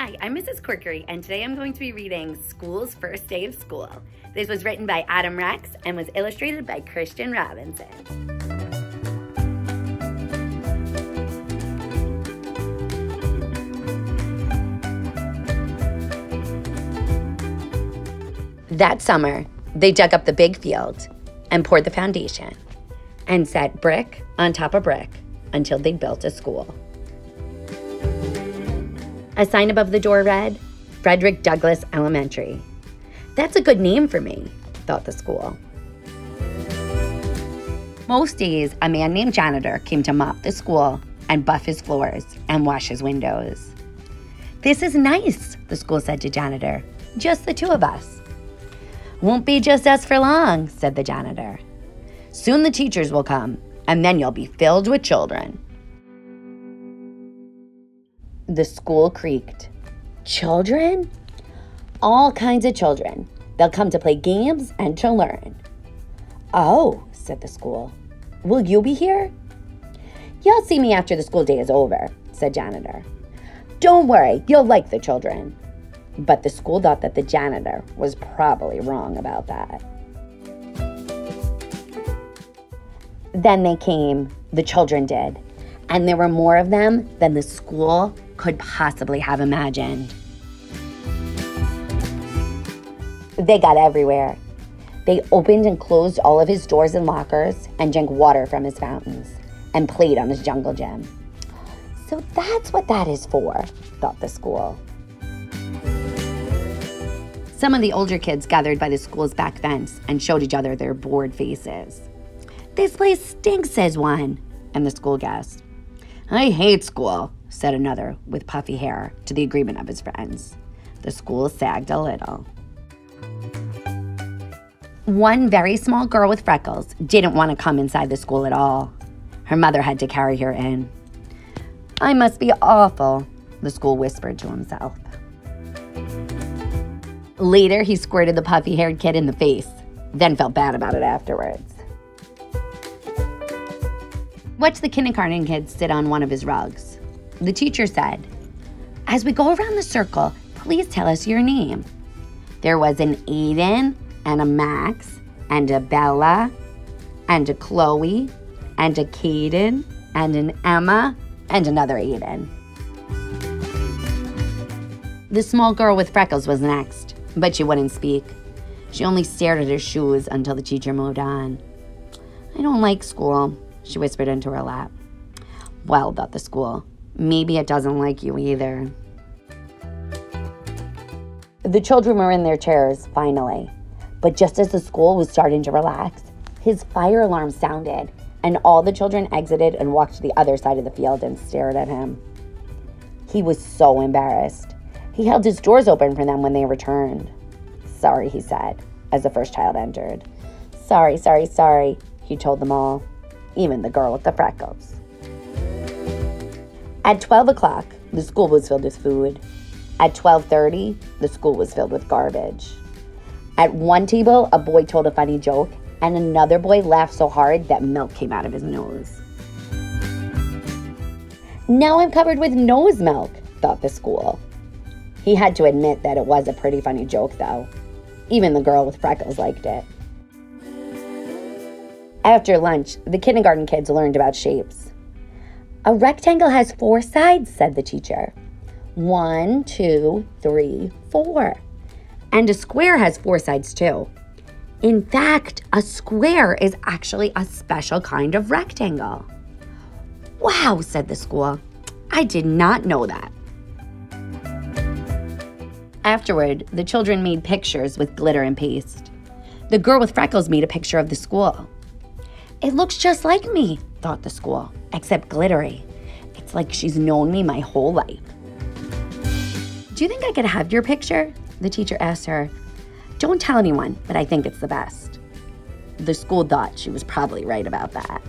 Hi, I'm Mrs. Corkery, and today I'm going to be reading School's First Day of School. This was written by Adam Rex and was illustrated by Christian Robinson. That summer, they dug up the big field and poured the foundation and set brick on top of brick until they built a school. A sign above the door read, Frederick Douglass Elementary. That's a good name for me, thought the school. Most days, a man named Janitor came to mop the school and buff his floors and wash his windows. This is nice, the school said to Janitor. Just the two of us. Won't be just us for long, said the janitor. Soon the teachers will come, and then you'll be filled with children. The school creaked. Children? All kinds of children. They'll come to play games and to learn. Oh, said the school. Will you be here? You'll see me after the school day is over, said Janitor. Don't worry, you'll like the children. But the school thought that the janitor was probably wrong about that. Then they came, the children did, and there were more of them than the school could possibly have imagined. They got everywhere. They opened and closed all of his doors and lockers and drank water from his fountains and played on his jungle gym. So that's what that is for, thought the school. Some of the older kids gathered by the school's back fence and showed each other their bored faces. This place stinks, says one, and the school guessed. I hate school, said another with puffy hair, to the agreement of his friends. The school sagged a little. One very small girl with freckles didn't want to come inside the school at all. Her mother had to carry her in. I must be awful, the school whispered to himself. Later, he squirted the puffy-haired kid in the face, then felt bad about it afterwards. Watched the kindergarten kid sit on one of his rugs. The teacher said, as we go around the circle, please tell us your name. There was an Aiden and a Max and a Bella and a Chloe and a Caden and an Emma and another Aiden. The small girl with freckles was next, but she wouldn't speak. She only stared at her shoes until the teacher moved on. I don't like school, she whispered into her lap. Well, thought the school, maybe it doesn't like you either. The children were in their chairs, finally. But just as the school was starting to relax, his fire alarm sounded, and all the children exited and walked to the other side of the field and stared at him. He was so embarrassed. He held his doors open for them when they returned. Sorry, he said, as the first child entered. Sorry, sorry, sorry, he told them all, even the girl with the freckles. At 12 o'clock, the school was filled with food. At 12:30, the school was filled with garbage. At one table, a boy told a funny joke, and another boy laughed so hard that milk came out of his nose. Now I'm covered with nose milk, thought the school. He had to admit that it was a pretty funny joke, though. Even the girl with freckles liked it. After lunch, the kindergarten kids learned about shapes. A rectangle has 4 sides, said the teacher. 1, 2, 3, 4. And a square has 4 sides, too. In fact, a square is actually a special kind of rectangle. Wow, said the school. I did not know that. Afterward, the children made pictures with glitter and paste. The girl with freckles made a picture of the school. It looks just like me, thought the school, except glittery. It's like she's known me my whole life. Do you think I could have your picture? The teacher asked her. Don't tell anyone, but I think it's the best. The school thought she was probably right about that.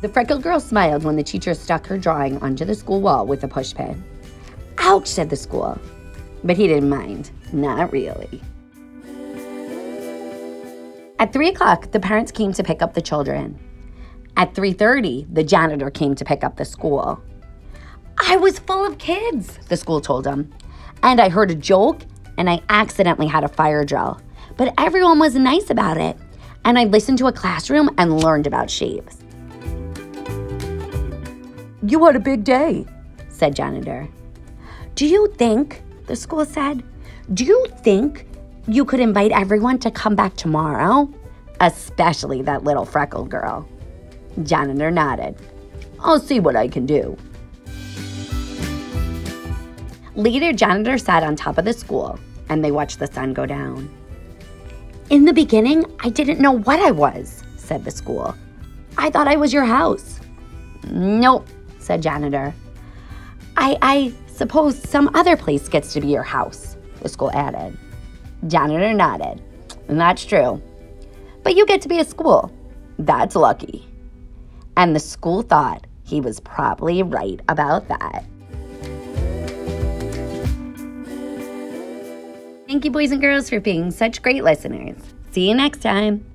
The freckled girl smiled when the teacher stuck her drawing onto the school wall with a pushpin. Ouch, said the school. But he didn't mind. Not really. At 3 o'clock, the parents came to pick up the children. At 3:30, the janitor came to pick up the school. I was full of kids, the school told him. And I heard a joke, and I accidentally had a fire drill. But everyone was nice about it. And I listened to a classroom and learned about shapes. You had a big day, said janitor. Do you think, the school said, do you think you could invite everyone to come back tomorrow? Especially that little freckled girl. Janitor nodded. I'll see what I can do. Later, janitor sat on top of the school, and they watched the sun go down. In the beginning, I didn't know what I was, said the school. I thought I was your house. Nope, said janitor. I suppose some other place gets to be your house, the school added. Janitor nodded. And that's true. But you get to be a school. That's lucky. And the school thought he was probably right about that. Thank you, boys and girls, for being such great listeners. See you next time.